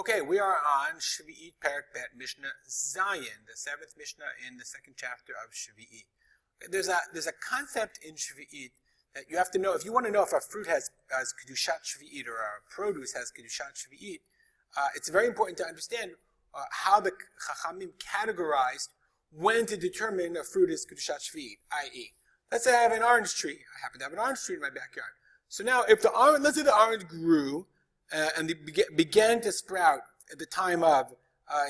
Okay, we are on Sheviit Perek Bet Mishnah Zayin, the 7th Mishnah in the 2nd chapter of Sheviit. There's a concept in Sheviit that you have to know. If you want to know if a fruit has Kedushat Sheviit or a produce has Kedushat Sheviit, it's very important to understand how the Chachamim categorized when to determine a fruit is Kedushat Sheviit, i.e., let's say I have an orange tree. I happen to have an orange tree in my backyard. So now, if let's say the orange grew and they began to sprout at the time of,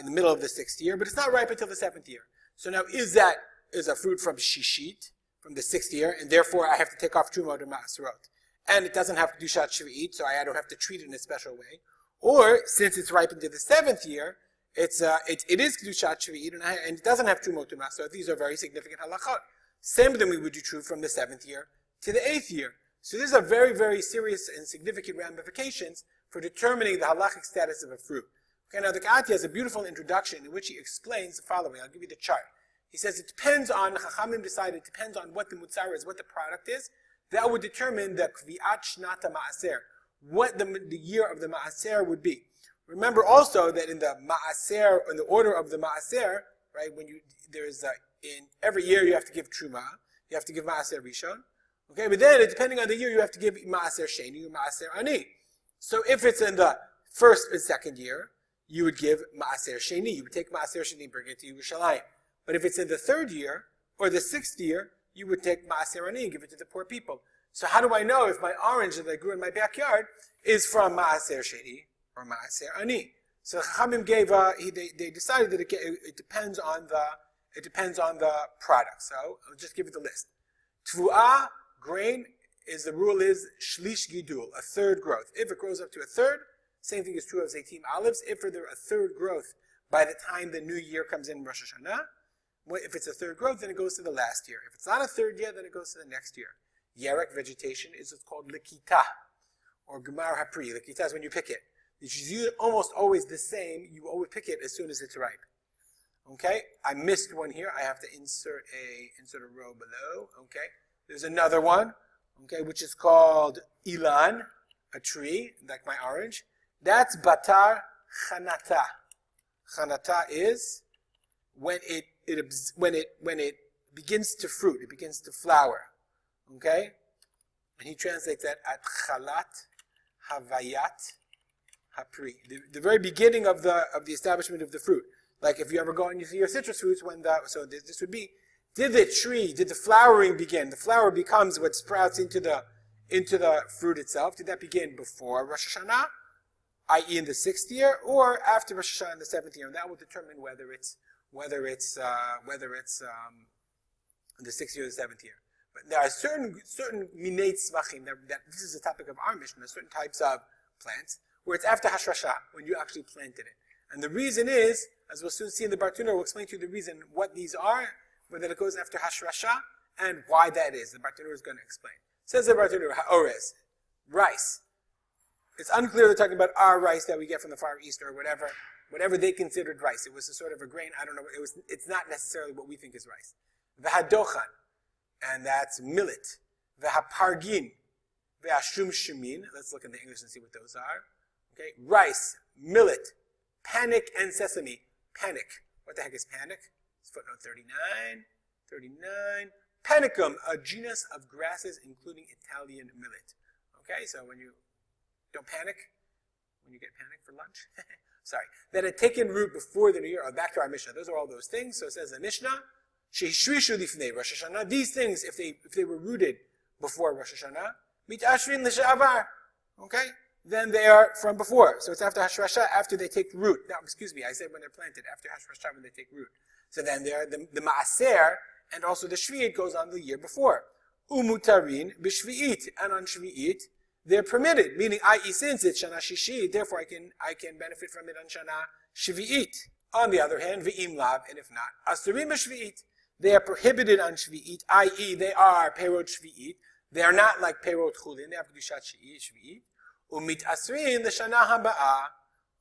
in the middle of the 6th year, but it's not ripe until the 7th year. So now, is a fruit from Shishit, from the 6th year, and therefore I have to take off Trumot or Ma'aserot. And it doesn't have Kedushat Sheviit, so I don't have to treat it in a special way. Or, since it's ripe into the 7th year, it is Kedushat Sheviit, and it doesn't have Trumot or Ma'aserot. These are very significant halachot. Same thing we would do true from the 7th year to the 8th year. So these are very, very serious and significant ramifications for determining the halachic status of a fruit. Okay, now the Ka'ati has a beautiful introduction in which he explains the following. I'll give you the chart. He says it depends on, Chachamim decided, it depends on what the mutzar is, what the product is. That would determine the kvi'at shnata ma'aser, what the year of the ma'aser would be. Remember also that in the ma'aser, in the order of the ma'aser, right, in every year you have to give truma, you have to give ma'aser rishon. Okay, but then depending on the year you have to give ma'aser sheni or ma'aser ani. So if it's in the 1st and 2nd year, you would give ma'aser sheni. You would take ma'aser sheni and bring it to Yerushalayim. But if it's in the 3rd year or the 6th year, you would take ma'aser ani and give it to the poor people. So how do I know if my orange that I grew in my backyard is from ma'aser sheni or ma'aser ani? So Chachamim gave they decided that it depends on the product. So I'll just give it the list. Tvu'ah, grain, the rule is shlish gidul, a 3rd growth. If it grows up to a 3rd, same thing is true of zaytim olives. If they're a 3rd growth by the time the new year comes in Rosh Hashanah, if it's a 3rd growth, then it goes to the last year. If it's not a 3rd year, then it goes to the next year. Yerek vegetation is what's called likita, or gemar hapri. Likita is when you pick it. It's almost always the same. You always pick it as soon as it's ripe. Okay, I missed one here. I have to insert a row below. Okay, there's another one. Okay, which is called ilan, a tree, like my orange. That's batar chanata. Chanata is when it begins to fruit, it begins to flower. Okay, and he translates that at chalat havayat hapri, the very beginning of the establishment of the fruit. Like if you ever go and you see your citrus fruits, this would be, did the flowering begin? The flower becomes what sprouts into the fruit itself. Did that begin before Rosh Hashanah, i.e. in the 6th year, or after Rosh Hashanah in the 7th year? And that will determine whether it's in the 6th year or the 7th year. But there are certain minei tzmachim that this is the topic of our Mishnah, certain types of plants, where it's after Hashrasha, when you actually planted it. And the reason is, as we'll soon see in the Bartuner, we'll explain to you the reason what these are, whether it goes after Hashrasha, and why that is. The Bartuner is going to explain. Says the Bartuner, ha'orez, rice. It's unclear they're talking about our rice that we get from the Far East or whatever they considered rice. It was a sort of a grain, I don't know, it's not necessarily what we think is rice. V'hadochan, and that's millet. V'hapargin, v'hashum shemin. Let's look in the English and see what those are. Okay, rice, millet, panic, and sesame. Panic. What the heck is panic? It's footnote 39. Panicum, a genus of grasses including Italian millet. Okay, so when you don't panic, when you get panic for lunch, sorry, that had taken root before the new year, or back to our Mishnah. Those are all those things. So it says in the Mishnah, Shehishrishu lifnei Rosh Hashanah. These things, if they were rooted before Rosh Hashanah, mitashrin l'shavar. Okay, then they are from before. So it's after Hashrasha, after they take root. Now, excuse me, I said when they're planted, after Hashrasha when they take root. So then they're the Ma'aser, and also the Sheviit goes on the year before. Umutarin b'Shviit, and on Sheviit, they're permitted, meaning, i.e., since it's Shana Shishi, therefore I can benefit from it on Shana Sheviit. On the other hand, v'im lav, and if not, Asurim b'Shviit, they are prohibited on Sheviit, i.e., they are Perot Sheviit. They are not like Perot Chulin, they have Kedushat Sheviit. Umit asrin the shana haba'ah,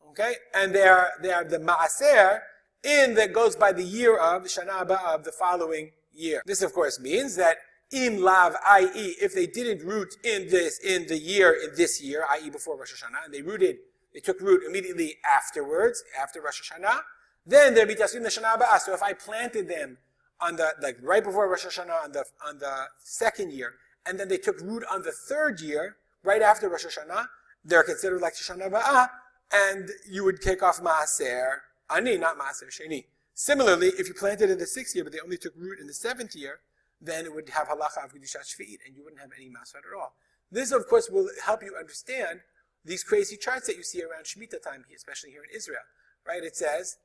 okay, and they are the ma'aser that goes by the year of the shana haba'ah of the following year. This of course means that im lav, i.e., if they didn't root in this year, i.e., before Rosh Hashanah, and they rooted they took root immediately afterwards, after Rosh Hashanah, then they'll be tasvim l'shana haba. So if I planted them on the, like right before Rosh Hashanah on the second year, and then they took root on the third year, right after Rosh Hashanah, they're considered like Shana Ba'ah, and you would take off Maaser Ani, not Maaser Sheni. Similarly, if you planted in the 6th year, but they only took root in the 7th year, then it would have halacha of Kedushat Sheviit, and you wouldn't have any Masrat at all. This, of course, will help you understand these crazy charts that you see around Shemitah time, especially here in Israel. Right? It says,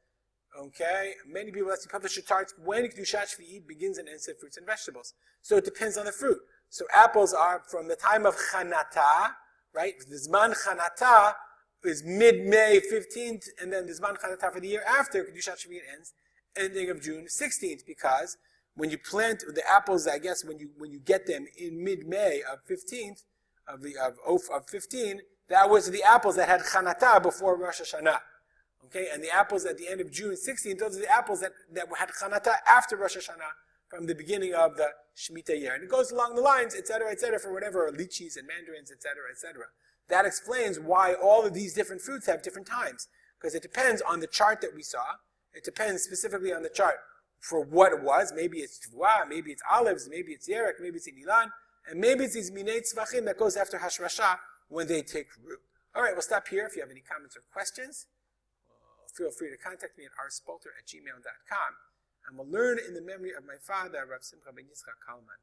okay, many people have to publish charts when Kedushat Sheviit begins and ends with fruits and vegetables. So it depends on the fruit. So apples are from the time of Chanata, right? The Zman Chanata is mid-May 15th, and then the Zman Chanata for the year after Kedushat Sheviit ends, ending of June 16th, because when you plant the apples, I guess when you get them in mid-May of 15th, of 15, that was the apples that had Chanata before Rosh Hashanah. Okay, and the apples at the end of June 16th, those are the apples that had Chanata after Rosh Hashanah, from the beginning of the Shemitah year. And it goes along the lines, etc., for whatever, lychees and mandarins, etc. That explains why all of these different fruits have different times. Because it depends on the chart that we saw. It depends specifically on the chart for what it was. Maybe it's tvuah, maybe it's olives, maybe it's yerek, maybe it's ilan, and maybe it's these minei tzvachim that goes after hashrasha when they take root. All right, we'll stop here. If you have any comments or questions, feel free to contact me at rspalter@gmail.com. And we'll learn in the memory of my father, Harav Simcha ben Yitzchak Kalman.